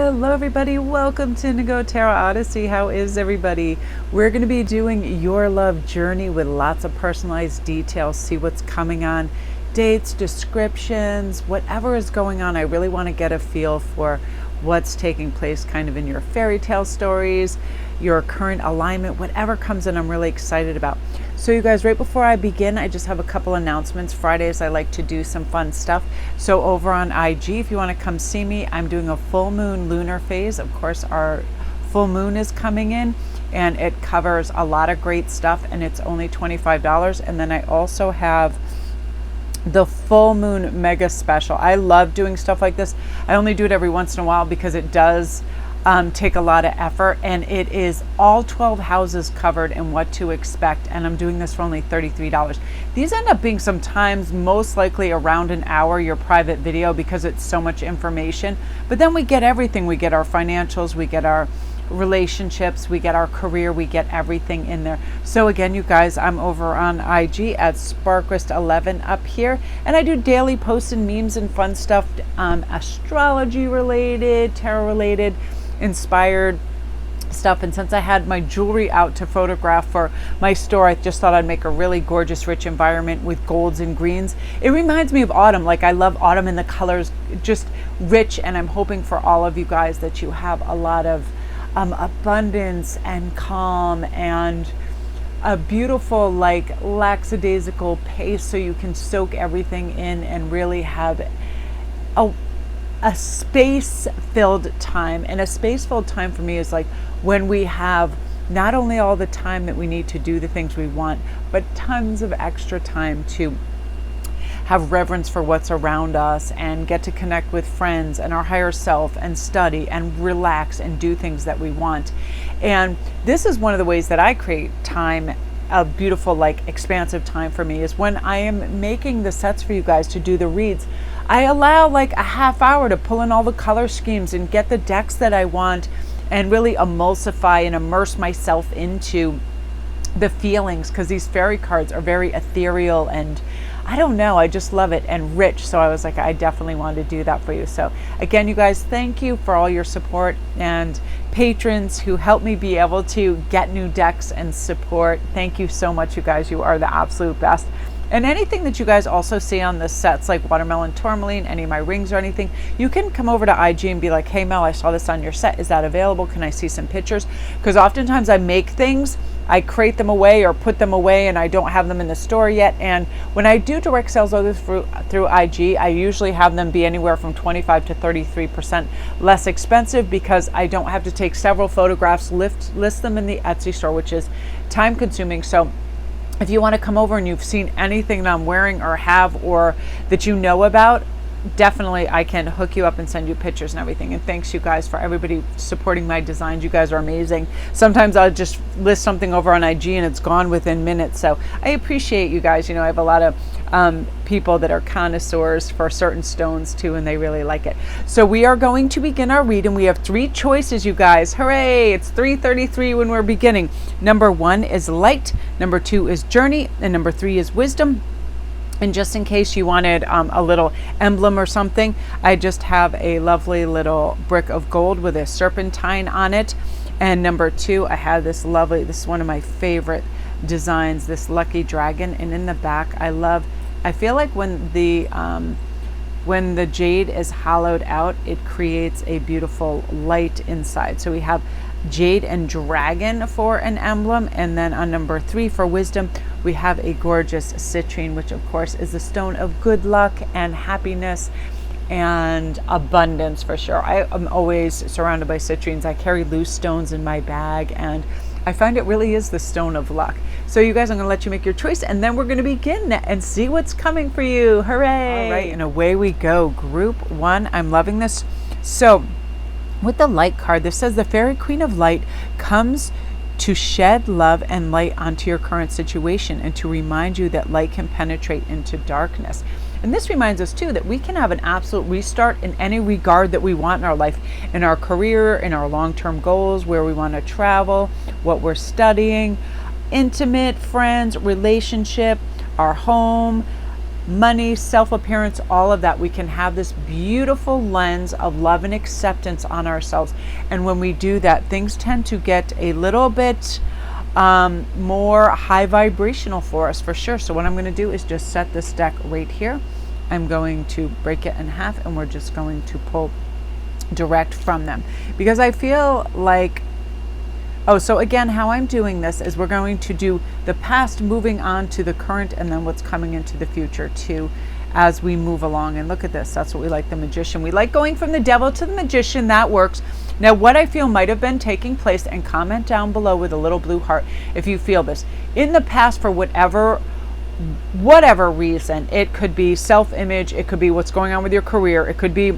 Hello everybody, welcome to Indigo Tarot Odyssey. How is everybody? We're going to be doing your love journey with lots of personalized details. See what's coming on, dates, descriptions, whatever is going on. I really want to get a feel for what's taking place kind of in your fairy tale stories, your current alignment, whatever comes in, I'm really excited about. So you guys, right before I begin, I just have a couple announcements. Fridays, I like to do some fun stuff. So over on IG, if you want to come see me, I'm doing a full moon lunar phase. Of course, our full moon is coming in and it covers a lot of great stuff and it's only $25. And then I also have the full moon mega special. I love doing stuff like this. I only do it every once in a while because it does take a lot of effort, and it is all 12 houses covered and what to expect, and I'm doing this for only $33. These end up being sometimes most likely around an hour, your private video, because it's so much information, but then we get everything. We get our financials, we get our relationships, we get our career, we get everything in there. So again, you guys, I'm over on IG at Sparkrist11 up here, and I do daily posts and memes and fun stuff, astrology related, tarot related, inspired stuff. And since I had my jewelry out to photograph for my store, I just thought I'd make a really gorgeous, rich environment with golds and greens. It reminds me of autumn. Like, I love autumn and the colors, just rich. And I'm hoping for all of you guys that you have a lot of abundance and calm and a beautiful, like, lackadaisical pace, so you can soak everything in and really have a space-filled time. And a space-filled time for me is like when we have not only all the time that we need to do the things we want, but tons of extra time to have reverence for what's around us and get to connect with friends and our higher self and study and relax and do things that we want. And this is one of the ways that I create time, a beautiful, like, expansive time for me, is when I am making the sets for you guys to do the reads. I allow like a half hour to pull in all the color schemes and get the decks that I want and really emulsify and immerse myself into the feelings, because these fairy cards are very ethereal and I don't know, I just love it, and rich. So I was like, I definitely wanted to do that for you. So again, you guys, thank you for all your support and patrons who help me be able to get new decks and support. Thank you so much, you guys. You are the absolute best. And anything that you guys also see on the sets, like watermelon tourmaline, any of my rings or anything, you can come over to IG and be like, hey Mel, I saw this on your set. Is that available? Can I see some pictures? Because oftentimes I make things, I create them away or put them away, and I don't have them in the store yet. And when I do direct sales through IG, I usually have them be anywhere from 25 to 33% less expensive, because I don't have to take several photographs, list them in the Etsy store, which is time consuming. So if you want to come over and you've seen anything that I'm wearing or have or that you know about, definitely I can hook you up and send you pictures and everything. And thanks, you guys, for everybody supporting my designs. You guys are amazing. Sometimes I'll just list something over on IG and it's gone within minutes. So I appreciate you guys. You know, I have a lot of people that are connoisseurs for certain stones too, and they really like it. So we are going to begin our read, and we have 3 choices, you guys. Hooray! It's 3:33 when we're beginning. Number 1 is light, number 2 is journey, and number 3 is wisdom. And just in case you wanted a little emblem or something, I just have a lovely little brick of gold with a serpentine on it. And number 2, I have this lovely, this is one of my favorite designs, this lucky dragon. And in the back, I feel like when the jade is hollowed out, it creates a beautiful light inside. So we have jade and dragon for an emblem, and then on number 3 for wisdom, we have a gorgeous citrine, which of course is the stone of good luck and happiness and abundance for sure. I am always surrounded by citrines. I carry loose stones in my bag, and I find it really is the stone of luck. So you guys, I'm going to let you make your choice, and then we're going to begin and see what's coming for you. Hooray! All right, and away we go. Group 1, I'm loving this. So with the light card, this says the fairy queen of light comes to shed love and light onto your current situation and to remind you that light can penetrate into darkness. And this reminds us too that we can have an absolute restart in any regard that we want in our life, in our career, in our long-term goals, where we want to travel, what we're studying, intimate, friends, relationship, our home, money, self-appearance, all of that. We can have this beautiful lens of love and acceptance on ourselves. And when we do that, things tend to get a little bit more high vibrational for us, for sure. So what I'm going to do is just set this deck right here. I'm going to break it in half, and we're just going to pull direct from them, because I feel like, oh, so again, how I'm doing this is we're going to do the past, moving on to the current, and then what's coming into the future too as we move along. And look at this. That's what we like, the Magician. We like going from the Devil to the Magician. That works. Now, what I feel might have been taking place, and comment down below with a little blue heart if you feel this. In the past, for whatever reason, it could be self-image, it could be what's going on with your career, it could be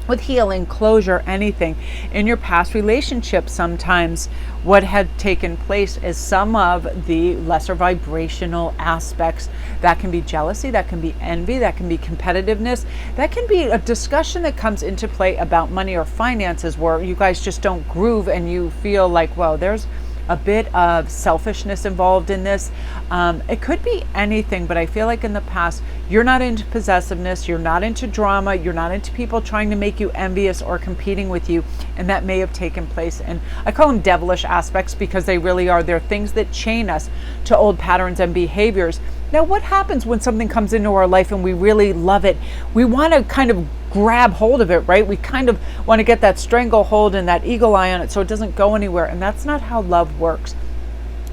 with healing, closure, anything. In your past relationship, sometimes what had taken place is some of the lesser vibrational aspects. That can be jealousy, that can be envy, that can be competitiveness, that can be a discussion that comes into play about money or finances, where you guys just don't groove and you feel like, well, there's a bit of selfishness involved in this. It could be anything, but I feel like in the past, you're not into possessiveness, you're not into drama, you're not into people trying to make you envious or competing with you, and that may have taken place. And I call them devilish aspects because they really are. They're things that chain us to old patterns and behaviors. Now, what happens when something comes into our life and we really love it? We want to kind of grab hold of it, right? We kind of want to get that stranglehold and that eagle eye on it so it doesn't go anywhere. And that's not how love works.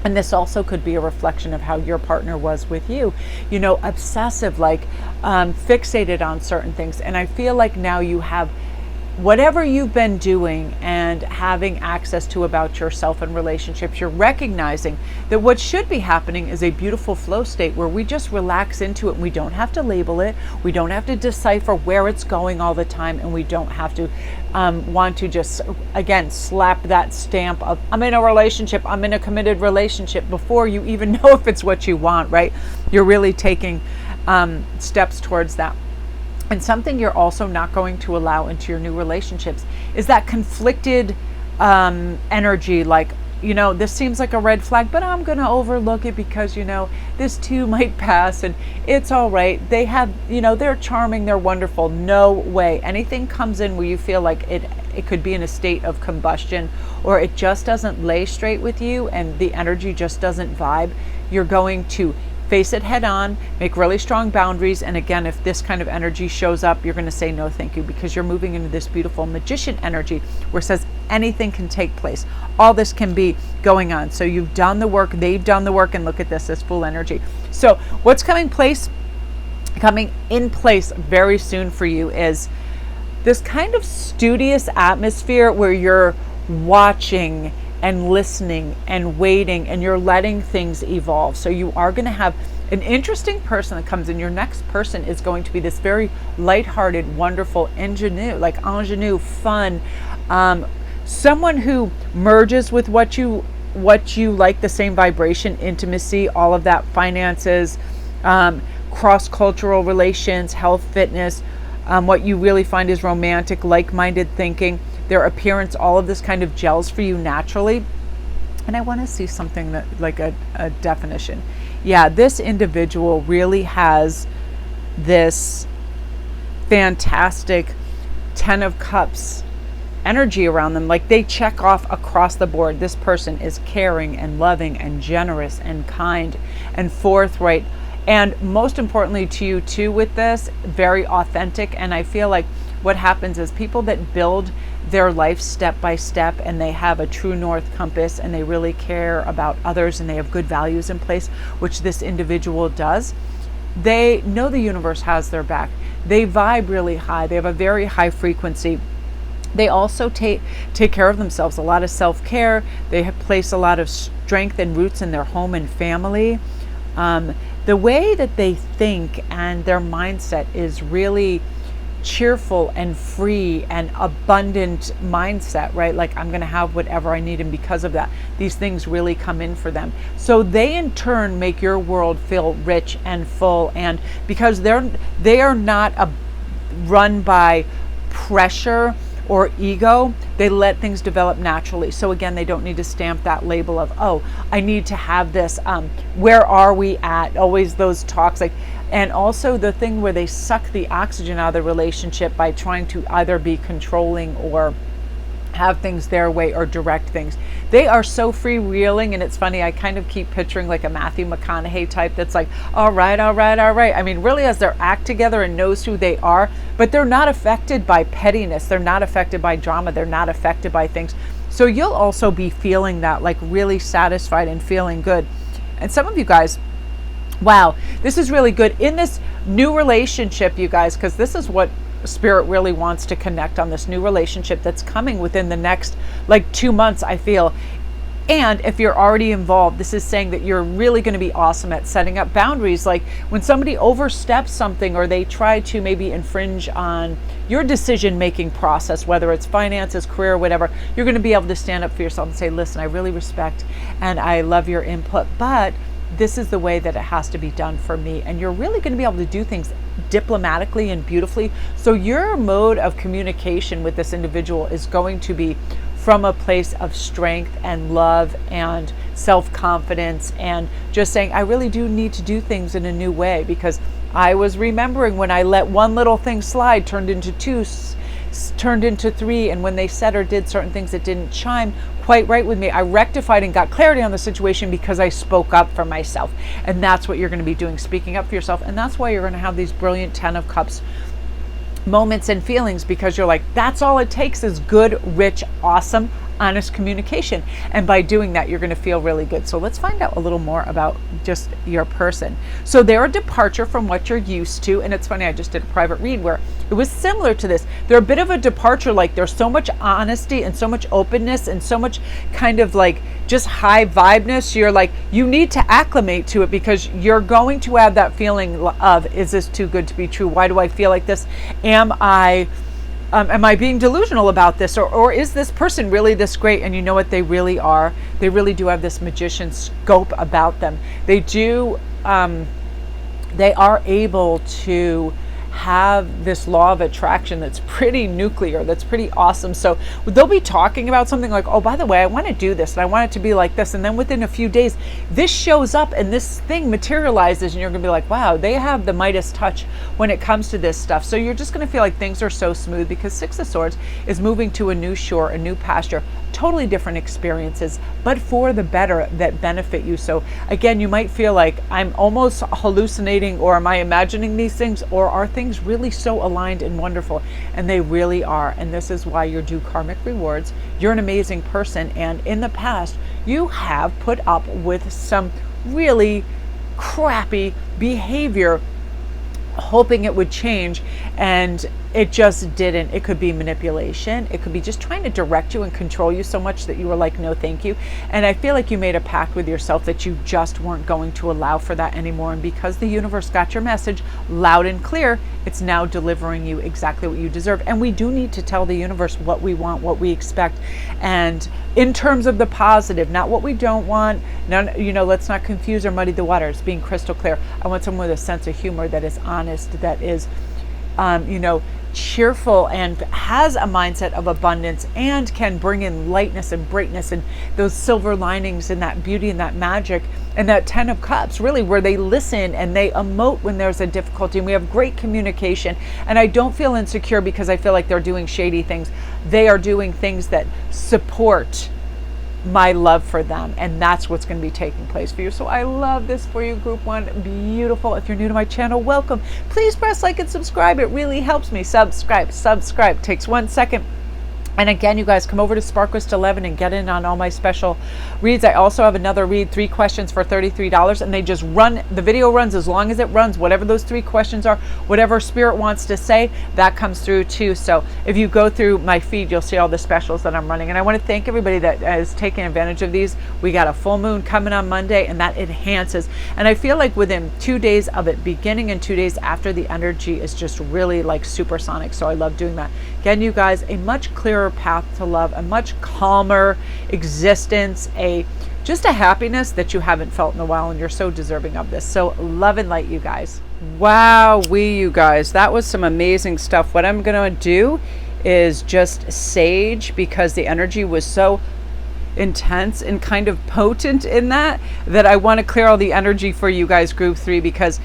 And this also could be a reflection of how your partner was with you, you know, obsessive, like fixated on certain things. And I feel like now you have whatever you've been doing and having access to about yourself and relationships, you're recognizing that what should be happening is a beautiful flow state where we just relax into it. We don't have to label it. We don't have to decipher where it's going all the time. And we don't have to want to just, again, slap that stamp of, I'm in a relationship, I'm in a committed relationship, before you even know if it's what you want, right? You're really taking steps towards that. And something you're also not going to allow into your new relationships is that conflicted energy, like, you know, this seems like a red flag, but I'm going to overlook it because, you know, this too might pass and it's all right. They have, you know, they're charming, they're wonderful. No way. Anything comes in where you feel like it could be in a state of combustion, or it just doesn't lay straight with you and the energy just doesn't vibe, you're going to face it head on, make really strong boundaries. And again, if this kind of energy shows up, you're going to say no thank you, because you're moving into this beautiful Magician energy where it says anything can take place. All this can be going on. So you've done the work, they've done the work, and look at this full energy. So what's coming in place very soon for you is this kind of studious atmosphere where you're watching and listening and waiting, and you're letting things evolve. So you are going to have an interesting person that comes in. Your next person is going to be this very lighthearted, wonderful ingenue, fun, someone who merges with what you like, the same vibration, intimacy, all of that, finances, cross-cultural relations, health, fitness, what you really find is romantic, like-minded thinking. Their appearance, all of this kind of gels for you naturally. And I want to see something that, like a definition. Yeah, this individual really has this fantastic 10 of Cups energy around them. Like they check off across the board. This person is caring and loving and generous and kind and forthright. And most importantly to you too with this, very authentic. And I feel like what happens is people that build their life step by step, and they have a true north compass, and they really care about others, and they have good values in place, which this individual does. They know the universe has their back. They vibe really high. They have a very high frequency. They also take care of themselves, a lot of self-care. They place a lot of strength and roots in their home and family. The way that they think and their mindset is really cheerful and free and abundant mindset, right? Like, I'm going to have whatever I need, and because of that, these things really come in for them. So they in turn make your world feel rich and full, and because they are not run by pressure or ego, They let things develop naturally. So again, they don't need to stamp that label of, oh, I need to have this. Where are we at? Always those talks, like, and also the thing where they suck the oxygen out of the relationship by trying to either be controlling or have things their way or direct things. They are so freewheeling, and it's funny, I kind of keep picturing like a Matthew McConaughey type that's like, all right, all right, all right. I mean, really has their act together and knows who they are, but they're not affected by pettiness. They're not affected by drama. They're not affected by things. So you'll also be feeling that, like really satisfied and feeling good. And some of you guys, wow, this is really good in this new relationship, you guys, because this is what Spirit really wants to connect on, this new relationship that's coming within the next like 2 months, I feel. And if you're already involved, this is saying that you're really going to be awesome at setting up boundaries. Like when somebody oversteps something or they try to maybe infringe on your decision-making process, whether it's finances, career, whatever, you're going to be able to stand up for yourself and say, listen, I really respect and I love your input, but this is the way that it has to be done for me. And you're really going to be able to do things diplomatically and beautifully. So your mode of communication with this individual is going to be from a place of strength and love and self-confidence, and just saying, I really do need to do things in a new way, because I was remembering when I let one little thing slide, turned into two, turned into three, and when they said or did certain things that didn't chime quite right with me, I rectified and got clarity on the situation because I spoke up for myself. And that's what you're going to be doing, speaking up for yourself. And that's why you're going to have these brilliant 10 of Cups moments and feelings, because you're like, that's all it takes is good, rich, awesome, honest communication. And by doing that, you're going to feel really good. So let's find out a little more about just your person. So they're a departure from what you're used to. And it's funny, I just did a private read where it was similar to this. They're a bit of a departure. Like there's so much honesty and so much openness and so much kind of like just high vibeness. You're like, you need to acclimate to it, because you're going to have that feeling of, is this too good to be true? Why do I feel like this? Am I being delusional about this? Or is this person really this great? And you know what they really are? They really do have this magician scope about them. They do, they are able to have this law of attraction that's pretty nuclear, that's pretty awesome. So they'll be talking about something like, oh, by the way, I want to do this and I want it to be like this. And then within a few days, this shows up and this thing materializes, and you're going to be like, wow, they have the Midas touch when it comes to this stuff. So you're just going to feel like things are so smooth, because Six of Swords is moving to a new shore, a new pasture, totally different experiences, but for the better, that benefit you. So again, you might feel like, I'm almost hallucinating, or am I imagining these things, or are things really so aligned and wonderful? And they really are. And this is why you're due karmic rewards. You're an amazing person, and in the past you have put up with some really crappy behavior, hoping it would change, and it just didn't. It could be manipulation. It could be just trying to direct you and control you so much that you were like, no, thank you. And I feel like you made a pact with yourself that you just weren't going to allow for that anymore. And because the universe got your message loud and clear, it's now delivering you exactly what you deserve. And we do need to tell the universe what we want, what we expect. And in terms of the positive, not what we don't want. No, you know, let's not confuse or muddy the waters, being crystal clear. I want someone with a sense of humor, that is honest, that is, you know, cheerful, and has a mindset of abundance, and can bring in lightness and brightness and those silver linings and that beauty and that magic, and that 10 of Cups, really, where they listen and they emote when there's a difficulty, and we have great communication. And I don't feel insecure because I feel like they're doing shady things. They are doing things that support my love for them, and that's what's going to be taking place for you. So I love this for you, group one. Beautiful. If you're new to my channel, welcome. Please press like and subscribe. It really helps me. Subscribe takes 1 second. And again, you guys, come over to Sparkwist 11 and get in on all my special reads. I also have another read, 3 questions for $33, and they just run, the video runs as long as it runs, whatever those 3 questions are, whatever Spirit wants to say, that comes through too. So if you go through my feed, you'll see all the specials that I'm running. And I want to thank everybody that is taking advantage of these. We got a full moon coming on Monday, and that enhances. And I feel like within 2 days of it beginning and 2 days after, the energy is just really like supersonic. So I love doing that. Again, you guys, a much clearer path to love, a much calmer existence, just a happiness that you haven't felt in a while, and you're so deserving of this. So love and light, you guys. Wow, you guys, that was some amazing stuff. What I'm gonna do is just sage, because the energy was so intense and kind of potent in that I want to clear all the energy for you guys, group 3, because,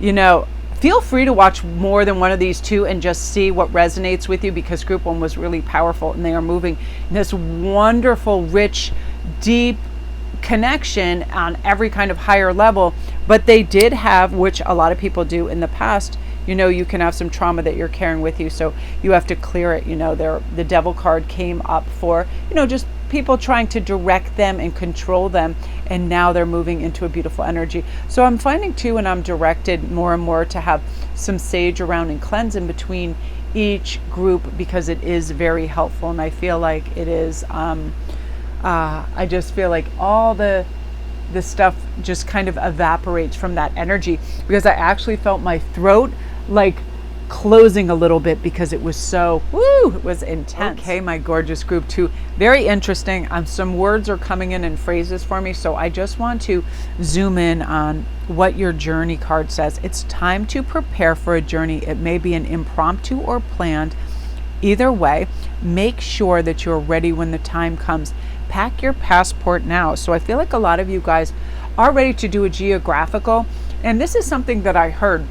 you know, feel free to watch more than one of these two and just see what resonates with you, because group 1 was really powerful, and they are moving in this wonderful, rich, deep connection on every kind of higher level. But they did have, which a lot of people do in the past, you know, you can have some trauma that you're carrying with you, so you have to clear it. You know, the devil card came up for, you know, just people trying to direct them and control them, and now they're moving into a beautiful energy. So I'm finding too, and I'm directed more and more to have some sage around and cleanse in between each group, because it is very helpful, and I feel like it is I just feel like all the stuff just kind of evaporates from that energy, because I actually felt my throat like closing a little bit, because it was so, it was intense. Okay, my gorgeous group 2, very interesting. Some words are coming in and phrases for me, so I just want to zoom in on what your journey card says. It's time to prepare for a journey. It may be an impromptu or planned. Either way, make sure that you're ready when the time comes. Pack your passport now. So I feel like a lot of you guys are ready to do a geographical, and this is something that I heard.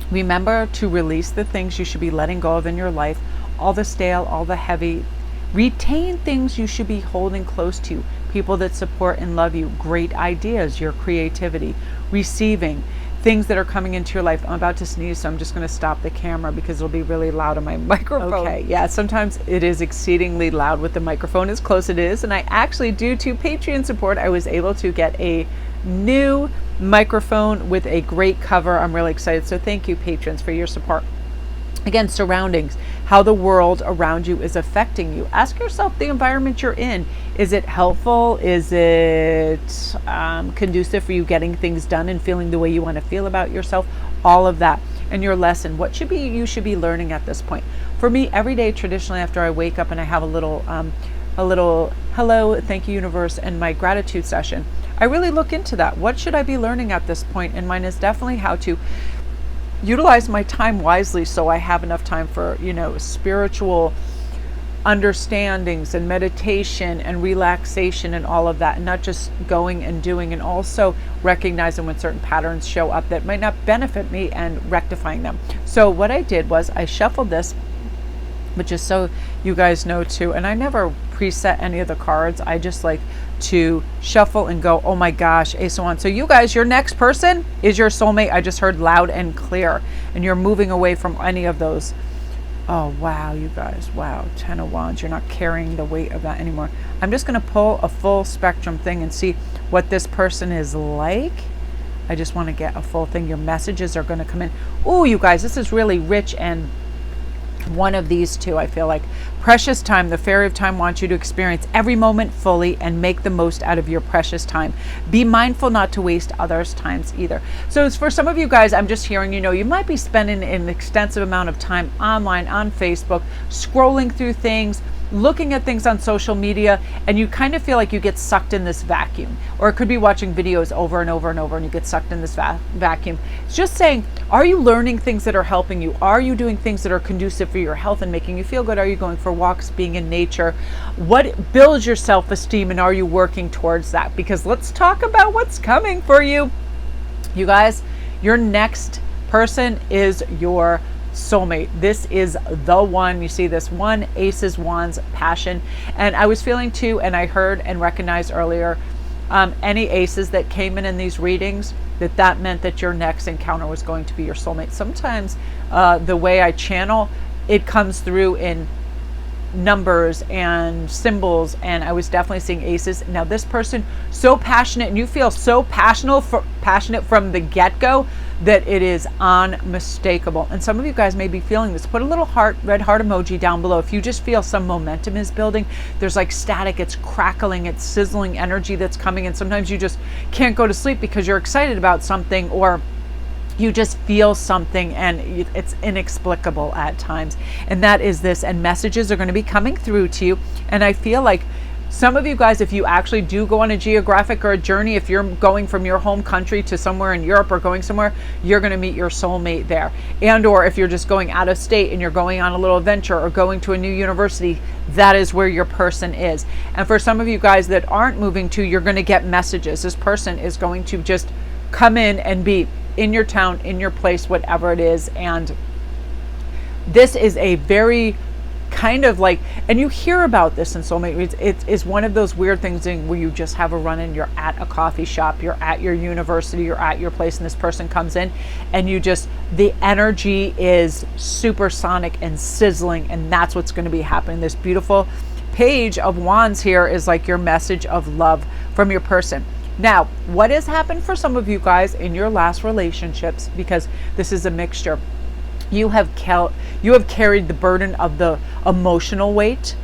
Remember to release the things you should be letting go of in your life, all the stale, all the heavy. Retain things you should be holding close to, people that support and love you, great ideas, your creativity, receiving things that are coming into your life. I'm about to sneeze, so I'm just going to stop the camera because it'll be really loud on my microphone. Okay, yeah, sometimes it is exceedingly loud with the microphone as close it is, and I actually, due to Patreon support, I was able to get a new microphone with a great cover. I'm really excited, so thank you, patrons, for your support. Again, surroundings, how the world around you is affecting you. Ask yourself the environment you're in. Is it helpful? Is it conducive for you getting things done and feeling the way you want to feel about yourself? All of that. And your lesson, what you should be learning at this point. For me, every day, traditionally, after I wake up and I have a little hello, thank you, universe, and my gratitude session, I really look into that. What should I be learning at this point? And mine is definitely how to utilize my time wisely, so I have enough time for, you know, spiritual understandings and meditation and relaxation and all of that, and not just going and doing, and also recognizing when certain patterns show up that might not benefit me and rectifying them. So what I did was I shuffled this, which is so you guys know too, and I never preset any of the cards. I just like to shuffle and go, oh my gosh, Ace of Wands. So you guys, your next person is your soulmate. I just heard loud and clear, and you're moving away from any of those. Oh wow, you guys, wow, 10 of Wands. You're not carrying the weight of that anymore. I'm just going to pull a full spectrum thing and see what this person is like. I just want to get a full thing. Your messages are going to come in. Oh, you guys, this is really rich, and one of these two, I feel like. Precious time. The fairy of time wants you to experience every moment fully and make the most out of your precious time. Be mindful not to waste others' times either. So it's for some of you guys, I'm just hearing, you know, you might be spending an extensive amount of time online, on Facebook, scrolling through things, looking at things on social media, and you kind of feel like you get sucked in this vacuum. Or it could be watching videos over and over and over, and you get sucked in this vacuum. It's just saying, are you learning things that are helping you? Are you doing things that are conducive for your health and making you feel good? Are you going for walks, being in nature? What builds your self-esteem, and are you working towards that? Because let's talk about what's coming for you. You guys, your next person is your soulmate. This is the one. You see this one, Aces, Wands, passion. And I was feeling too, and I heard and recognized earlier, any aces that came in these readings, that meant that your next encounter was going to be your soulmate. Sometimes the way I channel, it comes through in numbers and symbols, and I was definitely seeing aces. Now this person, so passionate, and you feel so passionate from the get-go that it is unmistakable. And some of you guys may be feeling this. Put a little heart, red heart emoji down below if you just feel some momentum is building. There's like static, it's crackling, it's sizzling energy that's coming, and sometimes you just can't go to sleep because you're excited about something, or you just feel something, and it's inexplicable at times. And that is this, and messages are going to be coming through to you, and I feel like Some of you guys, if you actually do go on a geographic or a journey, if you're going from your home country to somewhere in Europe or going somewhere, you're going to meet your soulmate there. And or if you're just going out of state and you're going on a little adventure or going to a new university, that is where your person is. And for some of you guys that aren't moving to, you're going to get messages. This person is going to just come in and be in your town, in your place, whatever it is. And this is a very kind of like, and you hear about this in soulmate reads, it's one of those weird things where you just have a run-in, you're at a coffee shop, you're at your university, you're at your place, and this person comes in and you just, the energy is supersonic and sizzling, and that's what's going to be happening. This beautiful page of wands here is like your message of love from your person. Now, what has happened for some of you guys in your last relationships, because this is a mixture, you have carried the burden of the emotional weight,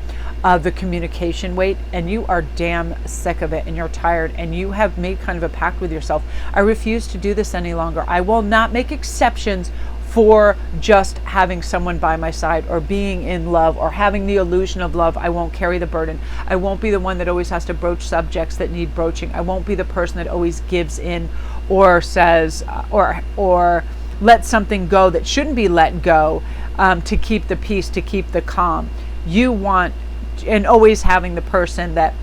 of the communication weight, and you are damn sick of it, and you're tired, and you have made kind of a pact with yourself. I refuse to do this any longer. I will not make exceptions for just having someone by my side or being in love or having the illusion of love. I won't carry the burden. I won't be the one that always has to broach subjects that need broaching. I won't be the person that always gives in or says or let something go that shouldn't be let go, to keep the peace, to keep the calm. You want, and always having the person that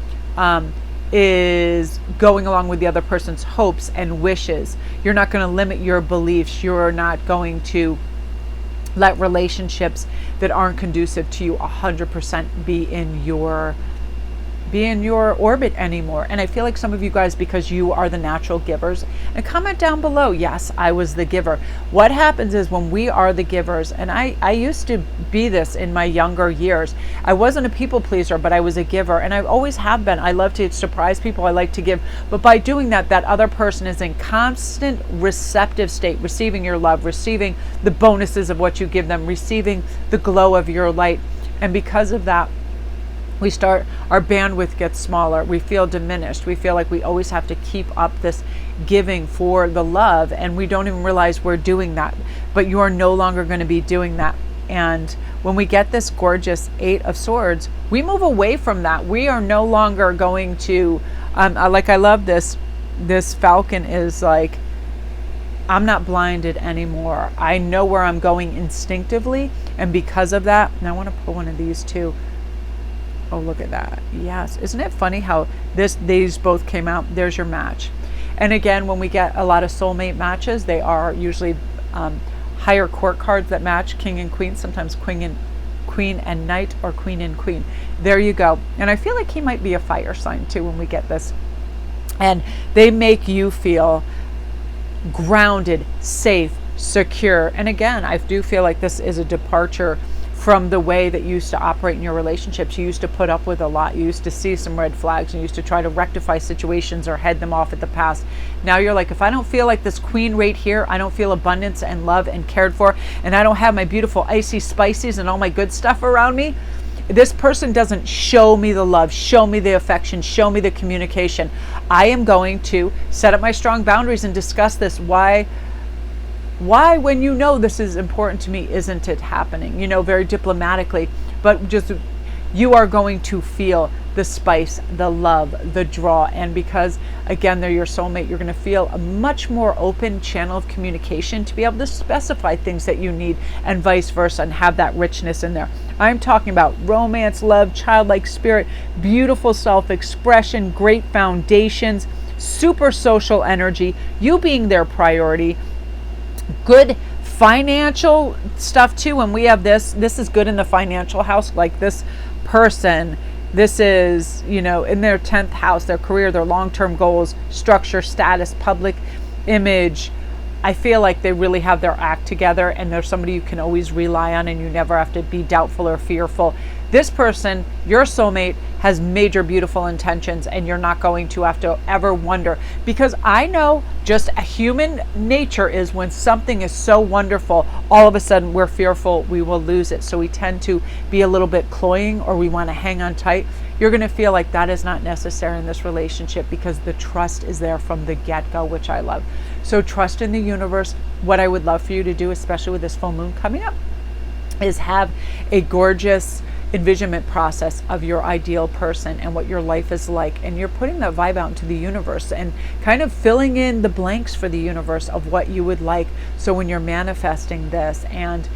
is going along with the other person's hopes and wishes. You're not going to limit your beliefs. You're not going to let relationships that aren't conducive to you 100% be in your orbit anymore. And I feel like some of you guys, because you are the natural givers, and comment down below, yes, I was the giver. What happens is when we are the givers, and I used to be this in my younger years. I wasn't a people pleaser, but I was a giver, and I always have been. I love to surprise people. I like to give, but by doing that, that other person is in constant receptive state, receiving your love, receiving the bonuses of what you give them, receiving the glow of your light. And because of that, our bandwidth gets smaller. We feel diminished. We feel like we always have to keep up this giving for the love, and we don't even realize we're doing that. But you are no longer going to be doing that. And when we get this gorgeous 8 of Swords, we move away from that. We are no longer going to, I love this. This falcon is like, I'm not blinded anymore. I know where I'm going instinctively. And because of that, and I want to pull one of these too. Oh, look at that. Yes. Isn't it funny how these both came out? There's your match. And again, when we get a lot of soulmate matches, they are usually higher court cards that match, king and queen, sometimes queen and knight, or queen and queen. There you go. And I feel like he might be a fire sign too when we get this. And they make you feel grounded, safe, secure. And again, I do feel like this is a departure from the way that you used to operate in your relationships. You used to put up with a lot. You used to see some red flags. You used to try to rectify situations or head them off at the past. Now you're like, if I don't feel like this queen right here, I don't feel abundance and love and cared for, and I don't have my beautiful icy spices and all my good stuff around me, this person doesn't show me the love, show me the affection, show me the communication. I am going to set up my strong boundaries and discuss this. Why, when you know this is important to me, isn't it happening? You know, very diplomatically, but just you are going to feel the spice, the love, the draw. And because, again, they're your soulmate, you're going to feel a much more open channel of communication to be able to specify things that you need, and vice versa, and have that richness in there. I'm talking about romance, love, childlike spirit, beautiful self-expression, great foundations, super social energy, you being their priority, good financial stuff too. When we have this is good in the financial house. Like this person, this is, you know, in their 10th house, their career, their long-term goals, structure, status, public image. I feel like they really have their act together, and they're somebody you can always rely on, and you never have to be doubtful or fearful. This person, your soulmate, has major beautiful intentions, and you're not going to have to ever wonder, because I know just a human nature is when something is so wonderful, all of a sudden we're fearful we will lose it. So we tend to be a little bit cloying, or we want to hang on tight. You're going to feel like that is not necessary in this relationship, because the trust is there from the get-go, which I love. So trust in the universe. What I would love for you to do, especially with this full moon coming up, is have a gorgeous envisionment process of your ideal person and what your life is like, and you're putting that vibe out into the universe and kind of filling in the blanks for the universe of what you would like. So when you're manifesting this, and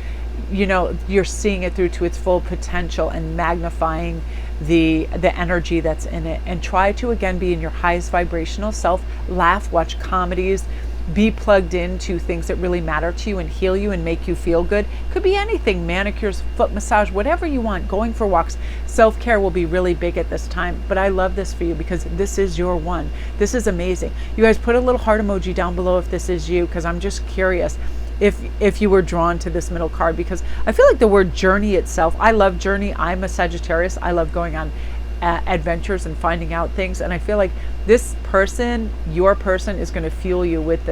you're seeing it through to its full potential and magnifying the energy that's in it, and try to again be in your highest vibrational self. Laugh, watch comedies, be plugged into things that really matter to you and heal you and make you feel good. Could be anything: manicures, foot massage, whatever you want. Going for walks. Self-care will be really big at this time, but I love this for you because this is your one. This is amazing. You guys put a little heart emoji down below if this is you, because I'm just curious if you were drawn to this middle card, because I feel like the word journey itself, I love journey. I'm a Sagittarius. I love going on adventures and finding out things, and I feel like this person, your person, is going to fuel you with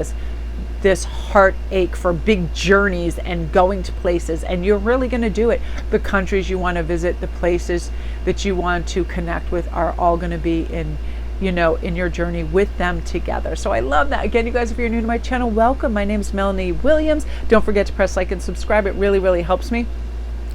this heartache for big journeys and going to places, and you're really going to do it. The countries you want to visit, the places that you want to connect with, are all going to be in your journey with them together. So I love that. Again, you guys, if you're new to my channel, welcome. My name is Melanie Williams. Don't forget to press like and subscribe. It really, really helps me.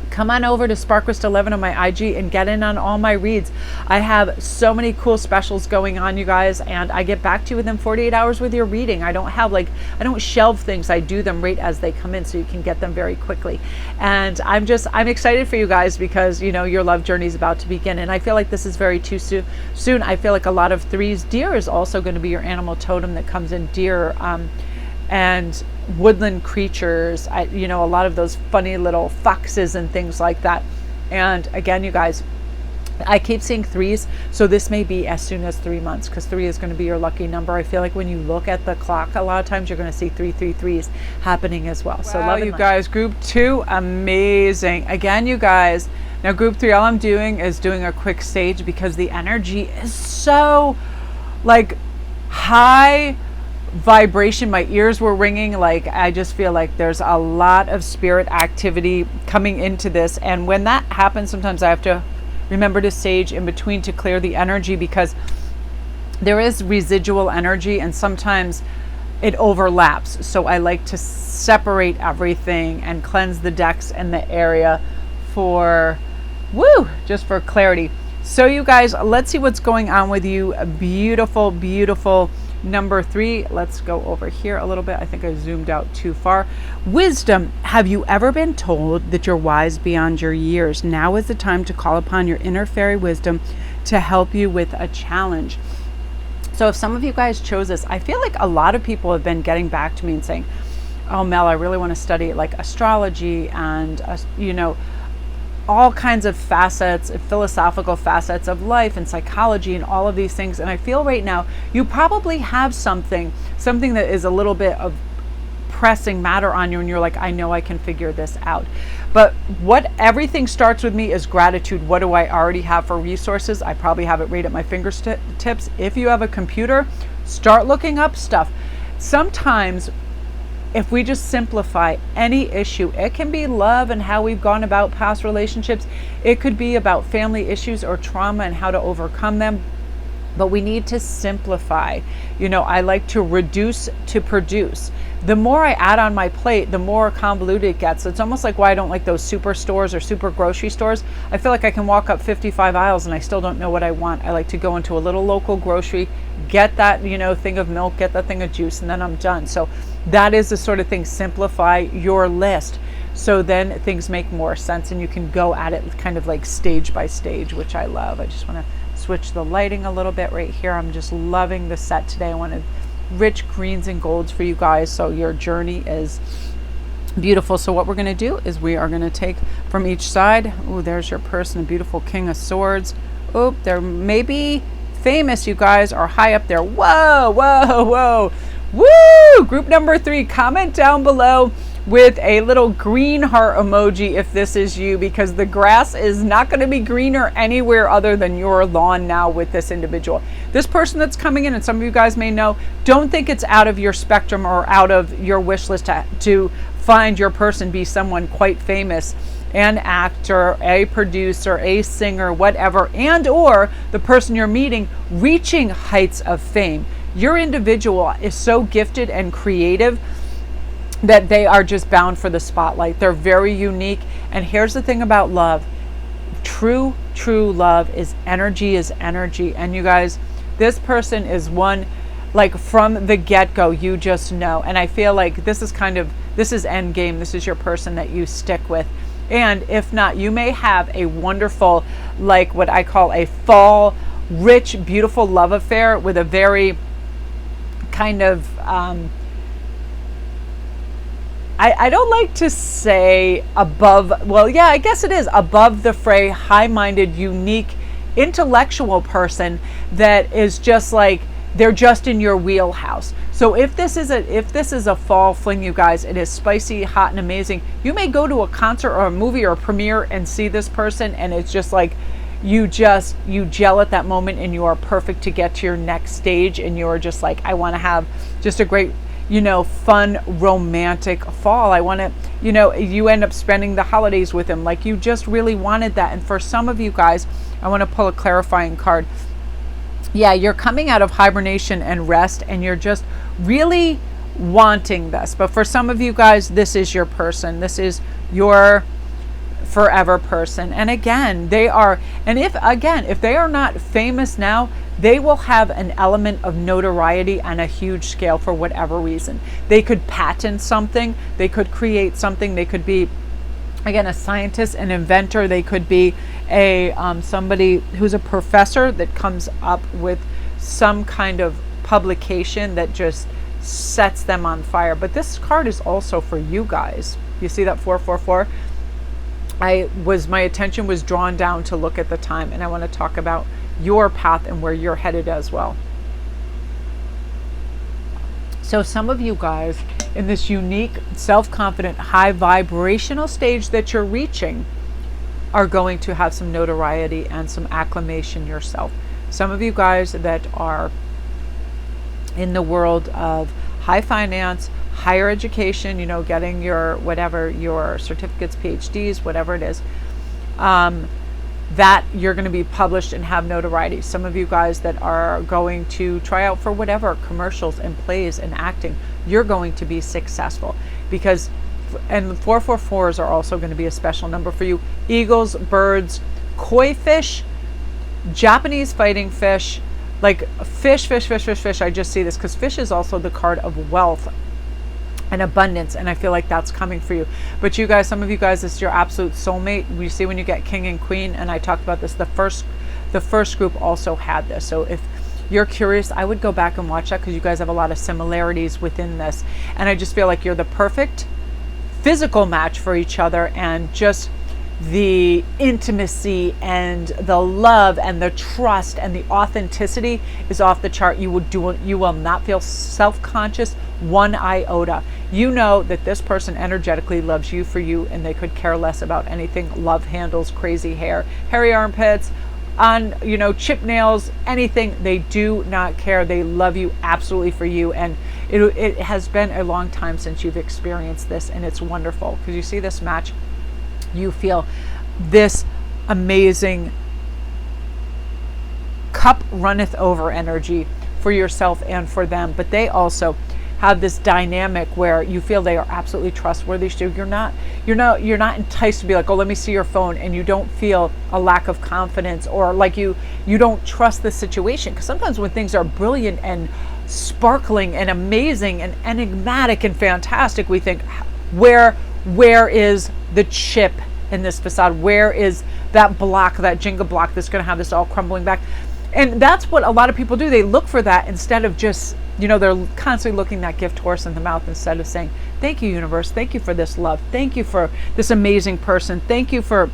Come on over to Sparkrist11 on my IG and get in on all my reads. I have so many cool specials going on, you guys, and I get back to you within 48 hours with your reading. I don't shelve things. I do them right as they come in, so you can get them very quickly. And I'm excited for you guys, because your love journey is about to begin, and I feel like this is very too soon. I feel like a lot of threes. Deer is also going to be your animal totem that comes in. Deer, and woodland creatures, a lot of those funny little foxes and things like that. And again, you guys, I keep seeing threes, so this may be as soon as 3 months, because 3 is going to be your lucky number. I feel like when you look at the clock, a lot of times you're going to see 333s happening as well. Wow, so love you guys. Group 2, amazing. Again, you guys, now group 3, all I'm doing is doing a quick sage, because the energy is so high vibration. My ears were ringing. I just feel like there's a lot of spirit activity coming into this, and when that happens, sometimes I have to remember to sage in between to clear the energy, because there is residual energy and sometimes it overlaps. So I like to separate everything and cleanse the decks and the area just for clarity. So you guys, let's see what's going on with you. Beautiful, beautiful number 3. Let's go over here a little bit. I think I zoomed out too far. Wisdom. Have you ever been told that you're wise beyond your years? Now is the time to call upon your inner fairy wisdom to help you with a challenge. So if some of you guys chose this, I feel like a lot of people have been getting back to me and saying, oh, Mel, I really want to study astrology and all kinds of facets, philosophical facets of life and psychology and all of these things. And I feel right now you probably have something that is a little bit of pressing matter on you, and you're like, I know I can figure this out. But everything starts with me is gratitude. What do I already have for resources? I probably have it right at my fingertips. If you have a computer, start looking up stuff. Sometimes if we just simplify any issue, it can be love and how we've gone about past relationships. It could be about family issues or trauma and how to overcome them. But we need to simplify. I like to reduce to produce. The more I add on my plate, the more convoluted it gets. It's almost like why I don't like those super stores or super grocery stores. I feel like I can walk up 55 aisles and I still don't know what I want. I like to go into a little local grocery, get that, thing of milk, get that thing of juice, and then I'm done. So that is the sort of thing. Simplify your list, so then things make more sense and you can go at it kind of like stage by stage, which I love. I just want to switch the lighting a little bit right here. I'm just loving the set today. I wanted rich greens and golds for you guys, so your journey is beautiful. So what we're going to do is we are going to take from each side. Oh, there's your person, a beautiful King of Swords. Oh, they're maybe famous, you guys, are high up there. Whoa, whoa, whoa. Woo! Group number 3, comment down below with a little green heart emoji if this is you, because the grass is not going to be greener anywhere other than your lawn now with this individual. This person that's coming in, and some of you guys may know, don't think it's out of your spectrum or out of your wish list to find your person be someone quite famous, an actor, a producer, a singer, whatever, and or the person you're meeting reaching heights of fame. Your individual is so gifted and creative that they are just bound for the spotlight. They're very unique. And here's the thing about love. true love is energy, and you guys, this person is one, like from the get-go, you just know. And I feel like this is end game. This is your person that you stick with. And if not, you may have a wonderful, like what I call a fall, rich, beautiful love affair with a very kind of, I don't like to say above, well, yeah, I guess it is above the fray, high-minded, unique, intellectual person that is just like, they're just in your wheelhouse. So if this is a fall fling, you guys, it is spicy, hot, and amazing. You may go to a concert or a movie or a premiere and see this person, and it's just like you gel at that moment, and you are perfect to get to your next stage, and you're just like, I want to have just a great, fun, romantic fall. I want to, you end up spending the holidays with him. Like, you just really wanted that. And for some of you guys, I want to pull a clarifying card. Yeah, you're coming out of hibernation and rest, and you're just really wanting this. But for some of you guys, this is your person. This is your forever person. And again, if they are not famous now, they will have an element of notoriety on a huge scale for whatever reason. They could patent something, they could create something, they could be, again, a scientist, an inventor, they could be a somebody who's a professor that comes up with some kind of publication that just sets them on fire. But this card is also for you guys. You see that 444? My attention was drawn down to look at the time, and I want to talk about your path and where you're headed as well. So some of you guys in this unique, self-confident, high vibrational stage that you're reaching are going to have some notoriety and some acclamation yourself. Some of you guys that are in the world of high finance, higher education, getting your certificates, PhDs, whatever it is, that you're going to be published and have notoriety. Some of you guys that are going to try out for whatever, commercials and plays and acting, you're going to be successful. Because, and the 444s are also going to be a special number for you. Eagles, birds, koi fish, Japanese fighting fish, like fish. I just see this because fish is also the card of wealth and abundance, and I feel like that's coming for you. But you guys, some of you guys, this is your absolute soulmate. We see when you get king and queen, and I talked about this, the first group also had this. So if you're curious, I would go back and watch that, because you guys have a lot of similarities within this, and I just feel like you're the perfect physical match for each other, and just the intimacy and the love and the trust and the authenticity is off the chart. You will not feel self-conscious one iota. You know that this person energetically loves you for you, and they could care less about anything. Love handles, crazy hair, hairy armpits, on chip nails, anything. They do not care. They love you absolutely for you, and it has been a long time since you've experienced this, and it's wonderful because you see this match. You feel this amazing cup runneth over energy for yourself and for them, but they also have this dynamic where you feel they are absolutely trustworthy. So you're not enticed to be like, oh, let me see your phone, and you don't feel a lack of confidence, or like you don't trust the situation. Because sometimes when things are brilliant and sparkling and amazing and enigmatic and fantastic, we think, where is the chip in this facade? Where is that block, that Jenga block that's going to have this all crumbling back? And that's what a lot of people do. They look for that instead of just, they're constantly looking that gift horse in the mouth, instead of saying, thank you, universe. Thank you for this love. Thank you for this amazing person. Thank you for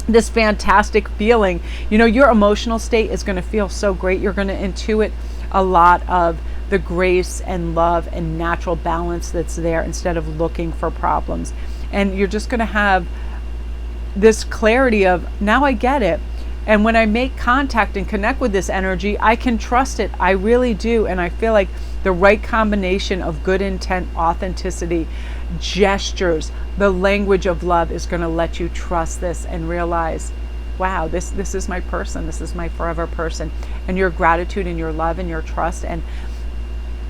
this fantastic feeling. Your emotional state is going to feel so great. You're going to intuit a lot of the grace and love and natural balance that's there, instead of looking for problems. And you're just going to have this clarity of, now I get it. And when I make contact and connect with this energy, I can trust it. I really do. And I feel like the right combination of good intent, authenticity, gestures, the language of love is going to let you trust this and realize, wow, this is my person. This is my forever person. And your gratitude and your love and your trust and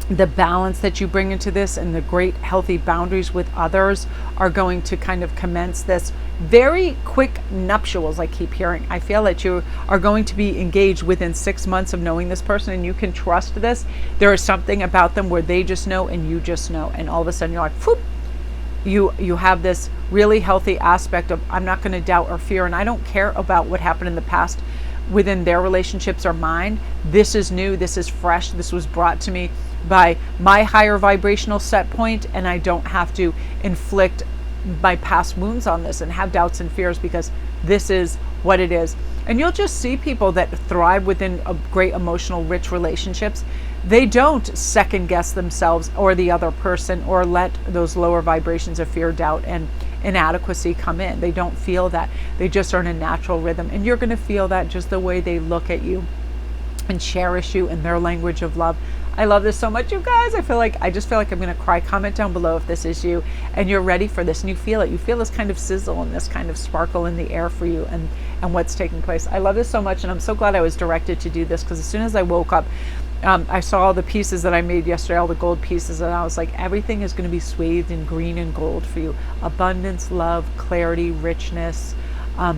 the balance that you bring into this and the great healthy boundaries with others are going to kind of commence this very quick nuptials. I keep hearing, I feel that you are going to be engaged within 6 months of knowing this person, and you can trust this. There is something about them where they just know and you just know, and all of a sudden you're like, whoop, you have this really healthy aspect of, I'm not going to doubt or fear, and I don't care about what happened in the past within their relationships or mine. This is new, this is fresh, this was brought to me by my higher vibrational set point, and I don't have to inflict my past wounds on this and have doubts and fears, because this is what it is. And you'll just see people that thrive within a great emotional rich relationships. They don't second guess themselves or the other person, or let those lower vibrations of fear, doubt, and inadequacy come in. They don't feel that. They just are in a natural rhythm, and you're going to feel that just the way they look at you and cherish you in their language of love. I love this so much, you guys. I just feel like I'm going to cry. Comment down below if this is you and you're ready for this and you feel it. You feel this kind of sizzle and this kind of sparkle in the air for you, and what's taking place. I love this so much, and I'm so glad I was directed to do this, because as soon as I woke up, I saw all the pieces that I made yesterday, all the gold pieces, and I was like, everything is going to be swathed in green and gold for you. Abundance, love, clarity, richness,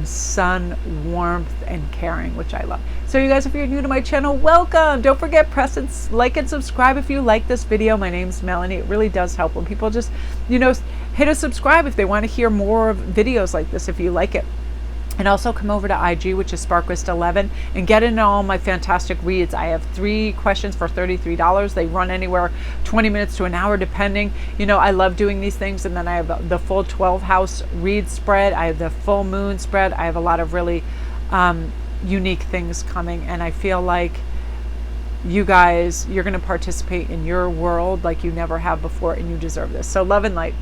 sun, warmth, and caring, which I love. So you guys, if you're new to my channel, welcome. Don't forget, press and like and subscribe if you like this video. My name's Melanie. It really does help when people just, hit a subscribe if they want to hear more of videos like this, if you like it. And also come over to IG, which is SparkWist11, and get into all my fantastic reads. I have 3 questions for $33. They run anywhere 20 minutes to an hour, depending. I love doing these things. And then I have the full 12 house read spread. I have the full moon spread. I have a lot of really unique things coming. And I feel like you guys, you're going to participate in your world like you never have before, and you deserve this. So love and light.